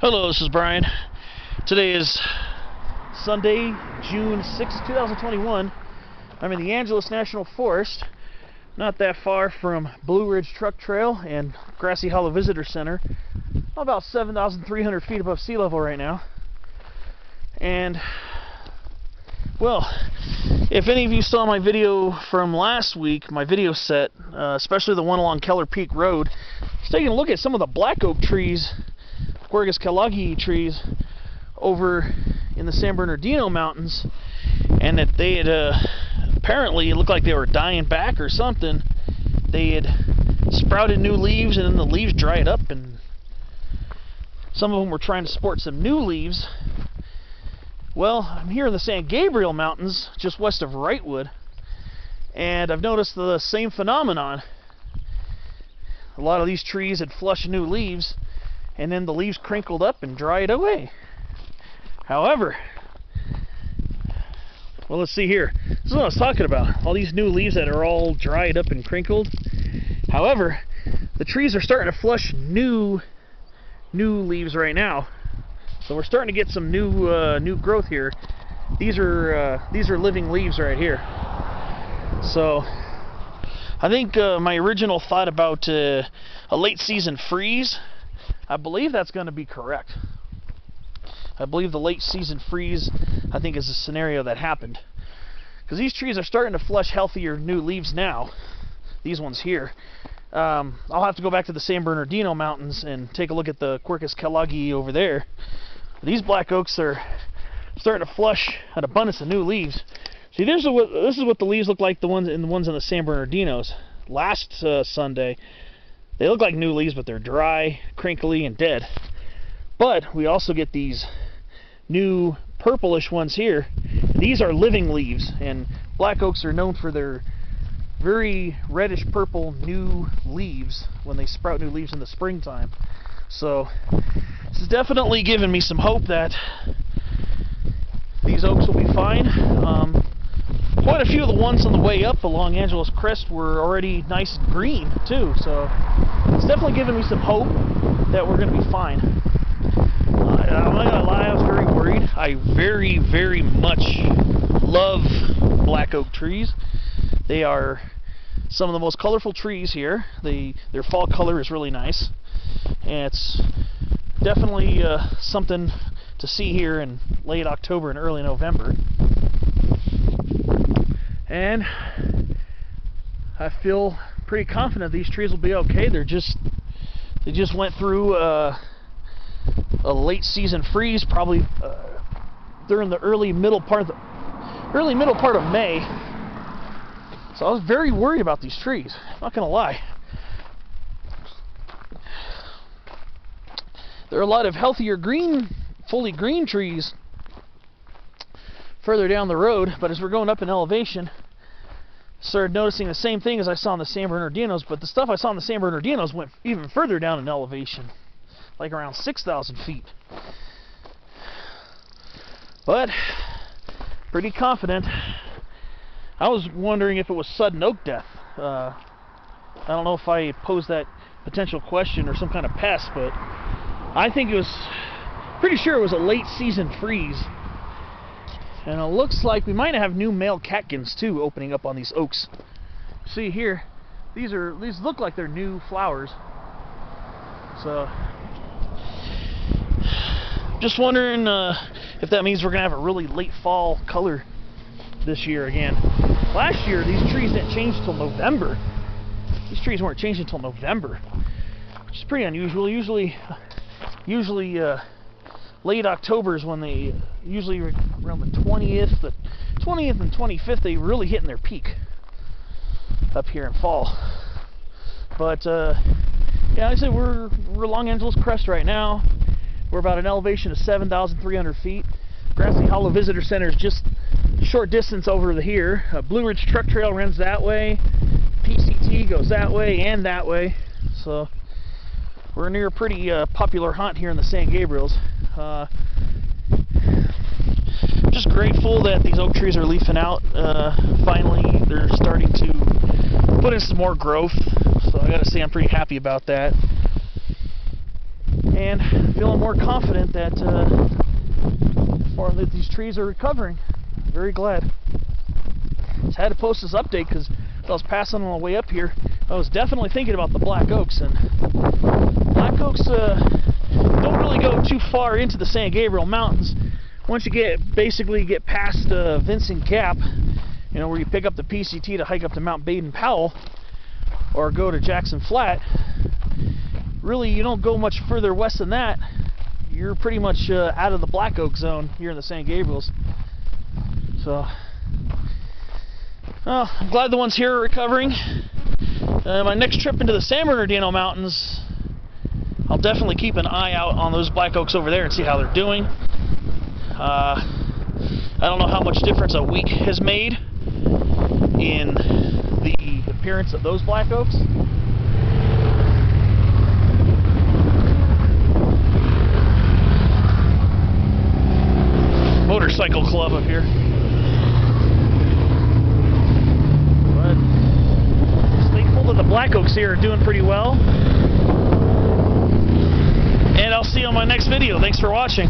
Hello, this is Brian. Today is Sunday, June 6, 2021. I'm in the Angeles National Forest, not that far from Blue Ridge Truck Trail and Grassy Hollow Visitor Center. About 7,300 feet above sea level right now. And, well, if any of you saw my video from last week, my video set, especially the one along Keller Peak Road, I was taking a look at some of the black oak trees, Quercus kelloggii trees over in the San Bernardino Mountains, and that they had apparently, it looked like they were dying back or something. They had sprouted new leaves, and then the leaves dried up, and some of them were trying to sport some new leaves. Well, I'm here in the San Gabriel Mountains, just west of Wrightwood, and I've noticed the same phenomenon. A lot of these trees had flushed new leaves, and then the leaves crinkled up and dried away. However, well, let's see here. This is what I was talking about. All these new leaves that are all dried up and crinkled. However, the trees are starting to flush new leaves right now. So we're starting to get some new growth here. These are living leaves right here. So I think my original thought about a late season freeze, I believe that's going to be correct. I believe the late season freeze, I think, is a scenario that happened. Because these trees are starting to flush healthier new leaves now. These ones here. I'll have to go back to the San Bernardino Mountains and take a look at the Quercus kelloggii over there. These black oaks are starting to flush an abundance of new leaves. See, this is what the leaves look like, the ones in the San Bernardinos. Last Sunday, they look like new leaves, but they're dry, crinkly, and dead. But we also get these new purplish ones here. These are living leaves, and black oaks are known for their very reddish purple new leaves when they sprout new leaves in the springtime. So this is definitely giving me some hope that these oaks will be fine. Quite a few of the ones on the way up along Angeles Crest were already nice and green too, so it's definitely giving me some hope that we're going to be fine. I'm not going to lie, I was very worried. I very, very much love black oak trees. They are some of the most colorful trees here. Their fall color is really nice, and it's definitely something to see here in late October and early November. And I feel pretty confident these trees will be okay. They just went through a late season freeze, probably during the early middle part of May. So I was very worried about these trees, not gonna lie. There are a lot of healthier green, fully green trees further down the road, but as we're going up in elevation, started noticing the same thing as I saw in the San Bernardinos, but the stuff I saw in the San Bernardinos went even further down in elevation, like around 6,000 feet. But pretty confident. I was wondering if it was sudden oak death. I don't know if I posed that potential question or some kind of pest, but I think it was pretty sure it was a late season freeze. And it looks like we might have new male catkins too opening up on these oaks. See here, these look like they're new flowers. So just wondering if that means we're gonna have a really late fall color this year again. Last year these trees didn't change till November. These trees weren't changing until November, which is pretty unusual. Usually late October is when they, usually around the 20th and 25th, they really hit in their peak up here in fall. But yeah, I say we're along Angeles Crest right now. We're about an elevation of 7,300 feet. Grassy Hollow Visitor Center is just a short distance over here. Blue Ridge Truck Trail runs that way. PCT goes that way and that way. So we're near a pretty popular haunt here in the San Gabriels. Just grateful that these oak trees are leafing out. Finally, they're starting to put in some more growth. So I gotta say I'm pretty happy about that. and feeling more confident that these trees are recovering. I'm very glad. Just had to post this update because as I was passing on the way up here, I was definitely thinking about the black oaks, and black oaks don't really go too far into the San Gabriel Mountains. Once you basically get past Vincent Gap, you know, where you pick up the PCT to hike up to Mount Baden-Powell or go to Jackson Flat, really you don't go much further west than that. You're pretty much out of the black oak zone here in the San Gabriels. So I'm glad the ones here are recovering. My next trip into the San Bernardino Mountains, I'll definitely keep an eye out on those black oaks over there and see how they're doing. I don't know how much difference a week has made in the appearance of those black oaks. Motorcycle club up here. But just thankful that the black oaks here are doing pretty well. And I'll see you on my next video. Thanks for watching.